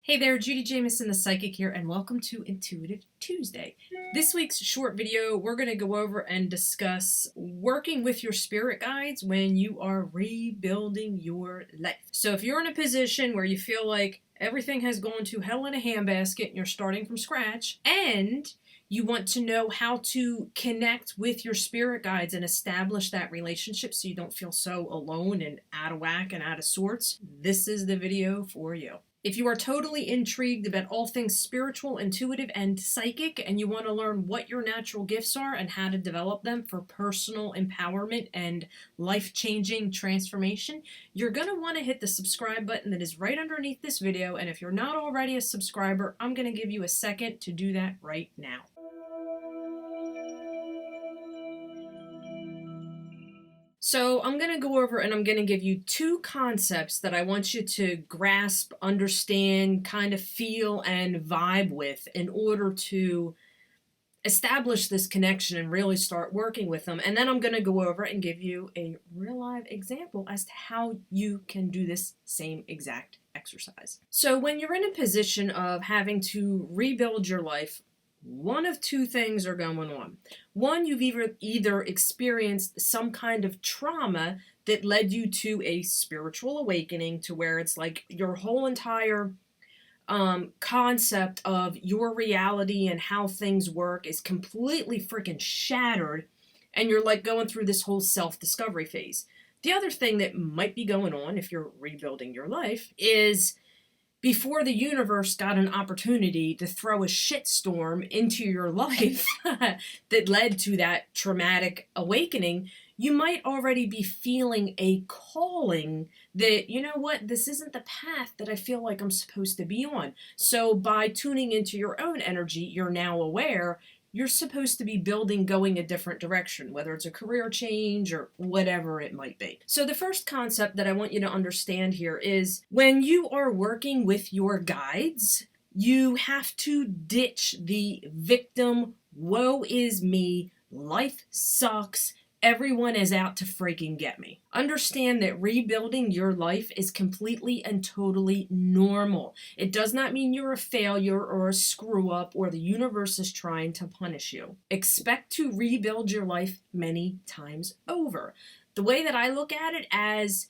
Hey there, Judi Jamieson the Psychic here, and welcome to Intuitive Tuesday. This week's short video, we're going to go over and discuss working with your spirit guides when you are rebuilding your life. So if you're in a position where you feel like everything has gone to hell in a handbasket and you're starting from scratch, and you want to know how to connect with your spirit guides and establish that relationship so you don't feel so alone and out of whack and out of sorts, this is the video for you. If you are totally intrigued about all things spiritual, intuitive, and psychic, and you want to learn what your natural gifts are and how to develop them for personal empowerment and life-changing transformation, you're going to want to hit the subscribe button that is right underneath this video, and if you're not already a subscriber, I'm going to give you a second to do that right now. So I'm going to go over and I'm going to give you two concepts that I want you to grasp, understand, kind of feel, and vibe with in order to establish this connection and really start working with them. And then I'm going to go over and give you a real live example as to how you can do this same exact exercise. So when you're in a position of having to rebuild your life, one of two things are going on. One, you've either experienced some kind of trauma that led you to a spiritual awakening to where it's like your whole entire concept of your reality and how things work is completely freaking shattered, and you're like going through this whole self-discovery phase. The other thing that might be going on if you're rebuilding your life is before the universe got an opportunity to throw a shitstorm into your life that led to that traumatic awakening, you might already be feeling a calling that, you know what, this isn't the path that I feel like I'm supposed to be on. So by tuning into your own energy, you're now aware you're supposed to be going a different direction, whether it's a career change or whatever it might be. So the first concept that I want you to understand here is when you are working with your guides, you have to ditch the victim, woe is me, life sucks, everyone is out to freaking get me. Understand that rebuilding your life is completely and totally normal. It does not mean you're a failure or a screw up or the universe is trying to punish you. Expect to rebuild your life many times over. The way that I look at it as,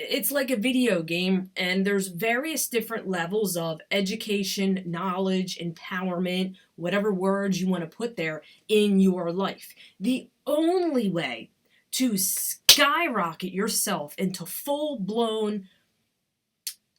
it's like a video game, and there's various different levels of education, knowledge, empowerment, whatever words you want to put there in your life. The only way to skyrocket yourself into full-blown,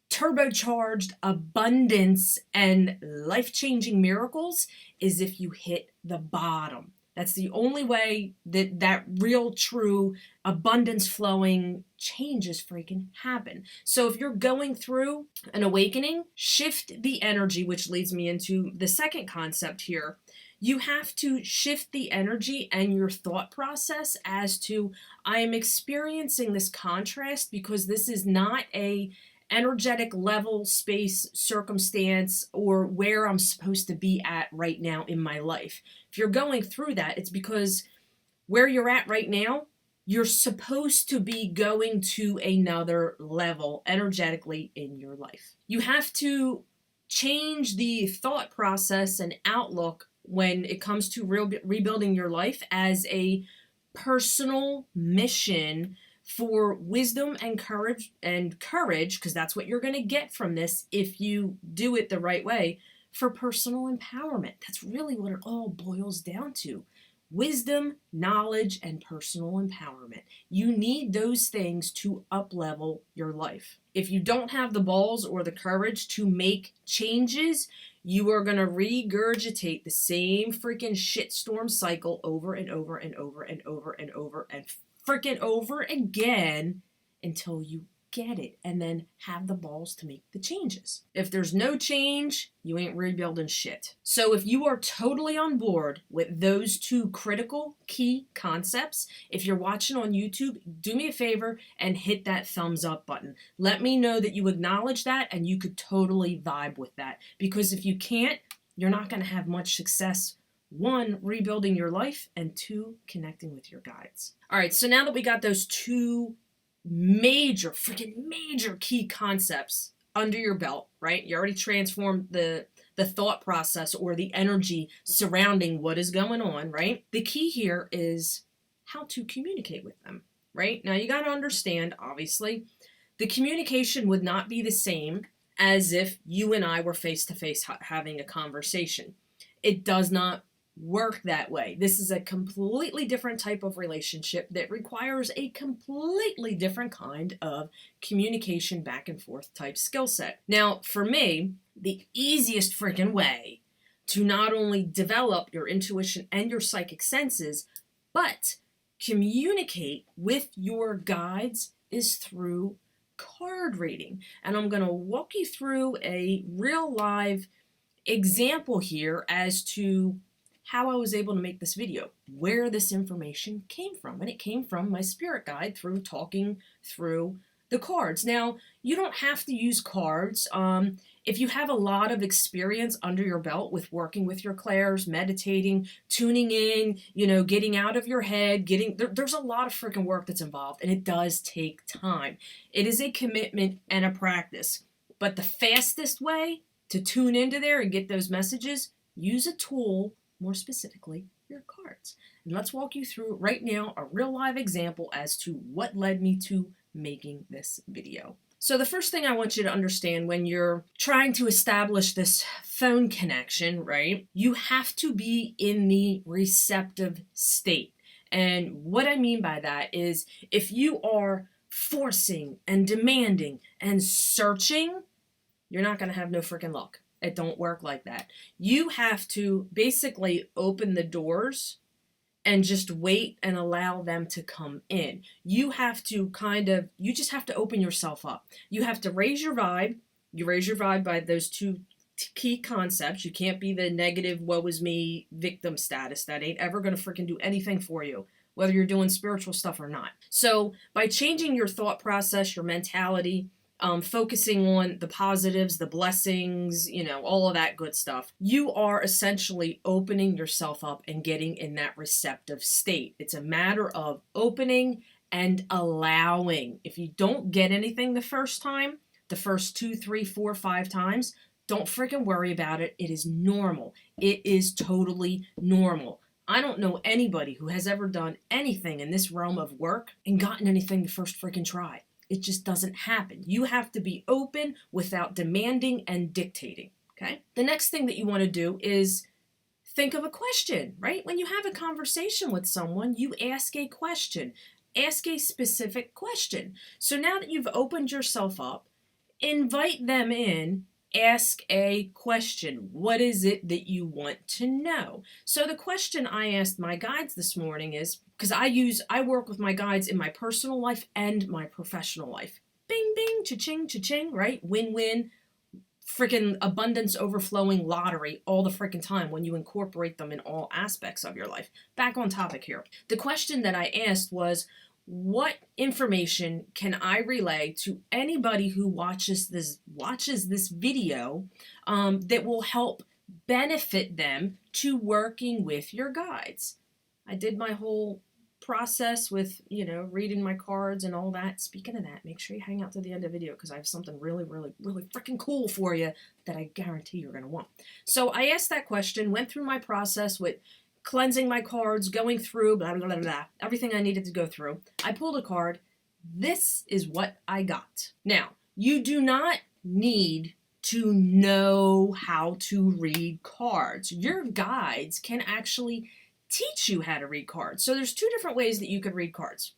turbocharged abundance and life-changing miracles is if you hit the bottom. That's the only way that real, true, abundance flowing changes freaking happen. So if you're going through an awakening, shift the energy, which leads me into the second concept here. You have to shift the energy and your thought process as to, I am experiencing this contrast because this is not a energetic level, space, circumstance, or where I'm supposed to be at right now in my life. If you're going through that, it's because where you're at right now, you're supposed to be going to another level energetically in your life. You have to change the thought process and outlook when it comes to rebuilding your life as a personal mission for wisdom and courage, because that's what you're going to get from this if you do it the right way, for personal empowerment. That's really what it all boils down to. Wisdom, knowledge, and personal empowerment. You need those things to up-level your life. If you don't have the balls or the courage to make changes, you are going to regurgitate the same freaking shitstorm cycle over and over and over and over and over and freaking over again until you get it and then have the balls to make the changes. If there's no change, you ain't rebuilding shit. So if you are totally on board with those two critical key concepts, if you're watching on YouTube, do me a favor and hit that thumbs up button. Let me know that you acknowledge that and you could totally vibe with that. Because if you can't, you're not going to have much success. One, rebuilding your life, and two, connecting with your guides. All right, so now that we got those two freaking major key concepts under your belt, right? You already transformed the thought process or the energy surrounding what is going on, right? The key here is how to communicate with them, right? Now you got to understand, obviously, the communication would not be the same as if you and I were face to face having a conversation. It does not work that way. This is a completely different type of relationship that requires a completely different kind of communication back and forth type skill set. Now, for me, the easiest freaking way to not only develop your intuition and your psychic senses, but communicate with your guides is through card reading. And I'm going to walk you through a real live example here as to how I was able to make this video, where this information came from. And it came from my spirit guide through talking through the cards. Now, you don't have to use cards. If you have a lot of experience under your belt with working with your clairs, meditating, tuning in, getting out of your head, there's a lot of freaking work that's involved, and it does take time. It is a commitment and a practice. But the fastest way to tune into there and get those messages, use a tool, more specifically, your cards. And let's walk you through right now a real live example as to what led me to making this video. So the first thing I want you to understand when you're trying to establish this phone connection, right, you have to be in the receptive state. And what I mean by that is if you are forcing and demanding and searching, you're not going to have no freaking luck. It don't work like that. You have to basically open the doors and just wait and allow them to come in. You have to you just have to open yourself up. You have to raise your vibe. You raise your vibe by those two key concepts. You can't be the negative, woe is me, victim status. That ain't ever going to freaking do anything for you, whether you're doing spiritual stuff or not. So by changing your thought process, your mentality, focusing on the positives, the blessings, all of that good stuff, you are essentially opening yourself up and getting in that receptive state. It's a matter of opening and allowing. If you don't get anything the first time, the first 2, 3, 4, 5 times, don't freaking worry about it. It is normal. It is totally normal. I don't know anybody who has ever done anything in this realm of work and gotten anything the first freaking try. It just doesn't happen. You have to be open without demanding and dictating, okay? The next thing that you want to do is think of a question, right? When you have a conversation with someone, you ask a question. Ask a specific question. So now that you've opened yourself up, invite them in. Ask a question. What is it that you want to know? So the question I asked my guides this morning is, because I work with my guides in my personal life and my professional life. Bing, bing, cha-ching, cha-ching, right? Win-win, freaking abundance overflowing lottery all the freaking time when you incorporate them in all aspects of your life. Back on topic here. The question that I asked was, what information can I relay to anybody who watches this video that will help benefit them to working with your guides? I did my whole process with, reading my cards and all that. Speaking of that, make sure you hang out to the end of the video because I have something really, really, really freaking cool for you that I guarantee you're going to want. So I asked that question, went through my process with cleansing my cards, going through, blah, blah, blah, blah, everything I needed to go through. I pulled a card. This is what I got. Now, you do not need to know how to read cards. Your guides can actually teach you how to read cards. So there's 2 different ways that you could read cards.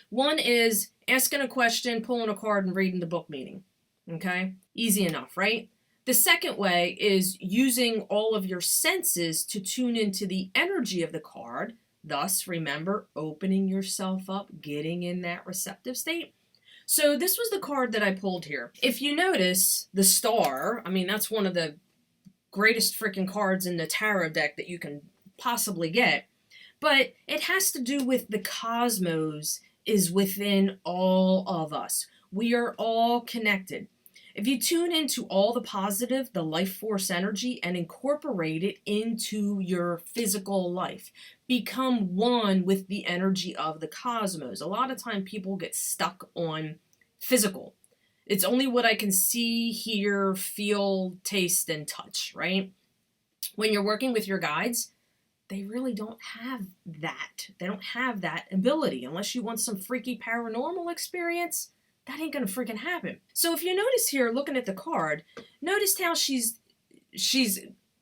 One is asking a question, pulling a card, and reading the book meaning. Okay? Easy enough, right? The second way is using all of your senses to tune into the energy of the card. Thus, remember, opening yourself up, getting in that receptive state. So this was the card that I pulled here. If you notice, the star, that's one of the greatest freaking cards in the tarot deck that you can possibly get. But it has to do with the cosmos is within all of us. We are all connected. If you tune into all the positive, the life force energy, and incorporate it into your physical life, become one with the energy of the cosmos. A lot of time people get stuck on physical. It's only what I can see, hear, feel, taste, and touch, right? When you're working with your guides, they really don't have that. They don't have that ability. Unless you want some freaky paranormal experience, that ain't gonna freaking happen. So if you notice here, looking at the card, notice how she's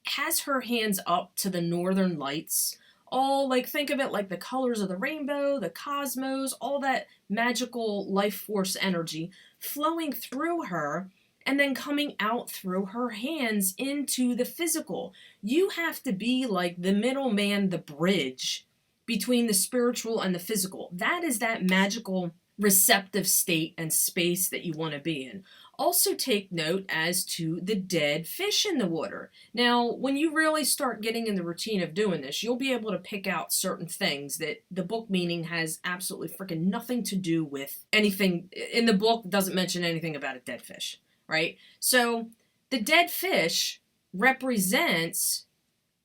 has her hands up to the northern lights. All, like, think of it like the colors of the rainbow, the cosmos, all that magical life force energy flowing through her and then coming out through her hands into the physical. You have to be like the middleman, the bridge between the spiritual and the physical. That is that magical receptive state and space that you want to be in. Also take note as to the dead fish in the water. Now, when you really start getting in the routine of doing this, you'll be able to pick out certain things that the book meaning has absolutely freaking nothing to do with anything. In the book, doesn't mention anything about a dead fish, right? So the dead fish represents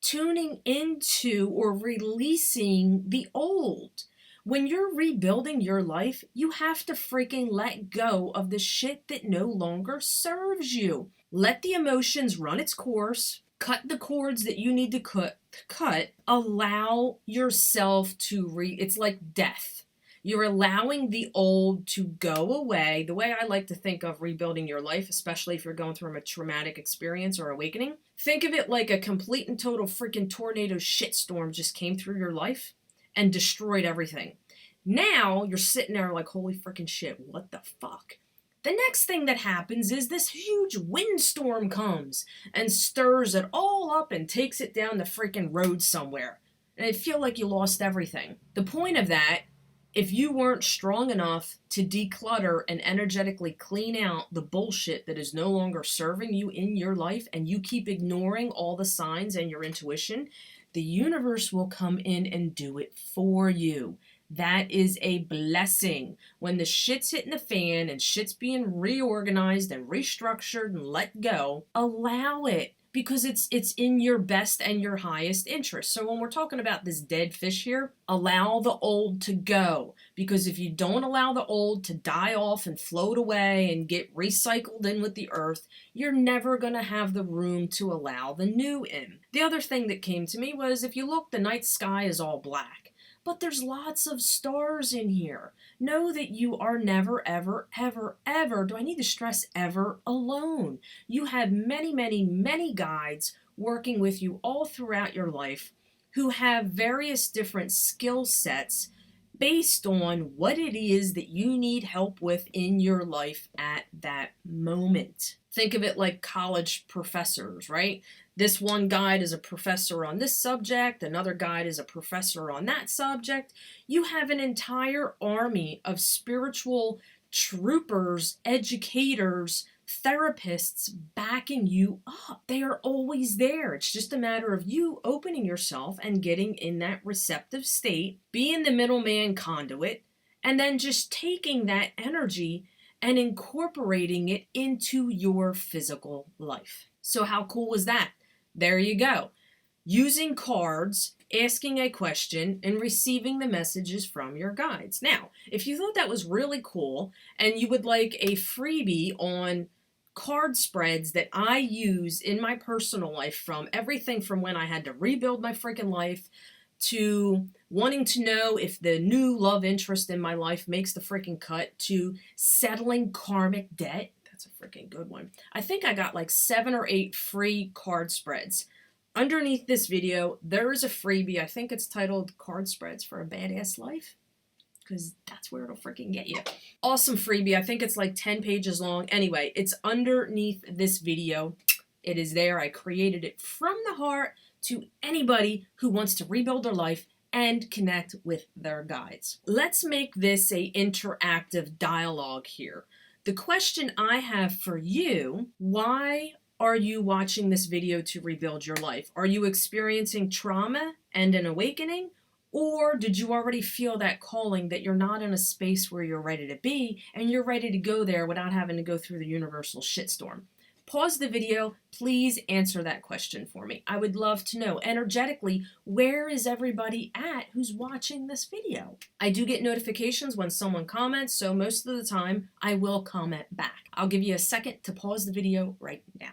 tuning into or releasing the old. When you're rebuilding your life, you have to freaking let go of the shit that no longer serves you. Let the emotions run its course. Cut the cords that you need to cut. Allow yourself to it's like death. You're allowing the old to go away. The way I like to think of rebuilding your life, especially if you're going through a traumatic experience or awakening, think of it like a complete and total freaking tornado shitstorm just came through your life and destroyed everything. Now you're sitting there like, holy freaking shit, what the fuck? The next thing that happens is this huge windstorm comes and stirs it all up and takes it down the freaking road somewhere. And I feel like you lost everything. The point of that, if you weren't strong enough to declutter and energetically clean out the bullshit that is no longer serving you in your life, and you keep ignoring all the signs and your intuition, the universe will come in and do it for you. That is a blessing. When the shit's hitting the fan and shit's being reorganized and restructured and let go, allow it, because it's in your best and your highest interest. So when we're talking about this dead fish here, allow the old to go. Because if you don't allow the old to die off and float away and get recycled in with the earth, you're never going to have the room to allow the new in. The other thing that came to me was, if you look, the night sky is all black. But there's lots of stars in here. Know that you are never, ever, ever, ever, do I need to stress ever, alone. You have many, many, many guides working with you all throughout your life who have various different skill sets based on what it is that you need help with in your life at that moment. Think of it like college professors, right? This one guide is a professor on this subject, another guide is a professor on that subject. You have an entire army of spiritual troopers, educators, therapists backing you up. They are always there. It's just a matter of you opening yourself and getting in that receptive state, being the middleman conduit, and then just taking that energy and incorporating it into your physical life. So how cool was that? There you go. Using cards, asking a question, and receiving the messages from your guides. Now, if you thought that was really cool and you would like a freebie on card spreads that I use in my personal life, from everything from when I had to rebuild my freaking life to wanting to know if the new love interest in my life makes the freaking cut, to settling karmic debt. That's a freaking good one. I think I got like 7 or 8 free card spreads. Underneath this video, there is a freebie. I think it's titled Card Spreads for a Badass Life, because that's where it'll freaking get you. Awesome freebie. I think it's like 10 pages long. Anyway, it's underneath this video. It is there. I created it from the heart to anybody who wants to rebuild their life and connect with their guides. Let's make this an interactive dialogue here. The question I have for you: why are you watching this video to rebuild your life? Are you experiencing trauma and an awakening? Or did you already feel that calling that you're not in a space where you're ready to be and you're ready to go there without having to go through the universal shitstorm? pause the video, please answer that question for me. I would love to know energetically, where is everybody at who's watching this video? I do get notifications when someone comments, so most of the time I will comment back. I'll give you a second to pause the video right now.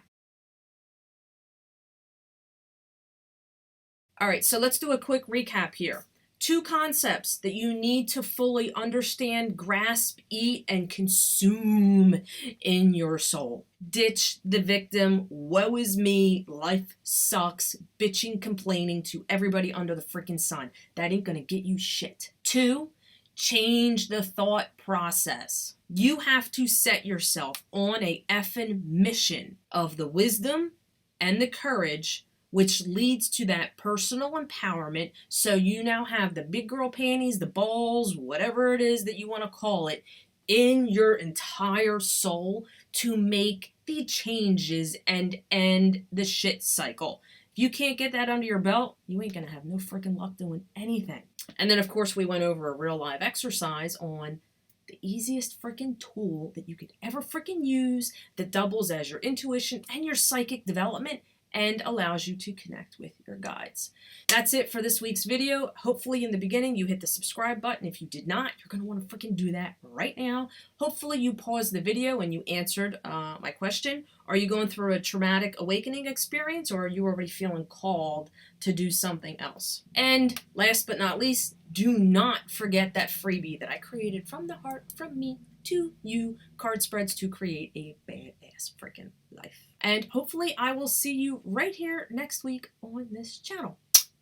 All right, so let's do a quick recap here. 2 concepts that you need to fully understand, grasp, eat, and consume in your soul. Ditch the victim, woe is me, life sucks, bitching, complaining to everybody under the freaking sun. That ain't gonna get you shit. 2, change the thought process. You have to set yourself on a effing mission of the wisdom and the courage, which leads to that personal empowerment. So you now have the big girl panties, the balls, whatever it is that you want to call it, in your entire soul to make the changes and end the shit cycle. If you can't get that under your belt, you ain't gonna have no freaking luck doing anything. And then of course we went over a real live exercise on the easiest freaking tool that you could ever freaking use that doubles as your intuition and your psychic development and allows you to connect with your guides. That's it for this week's video. Hopefully in the beginning you hit the subscribe button. If you did not, you're going to want to freaking do that right now. Hopefully you paused the video and you answered my question. Are you going through a traumatic awakening experience, or are you already feeling called to do something else? And last but not least, do not forget that freebie that I created from the heart, from me to you, card spreads to create a badass freaking life. And hopefully I will see you right here next week on this channel.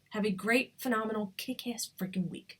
Have a great, phenomenal, kick-ass freaking week.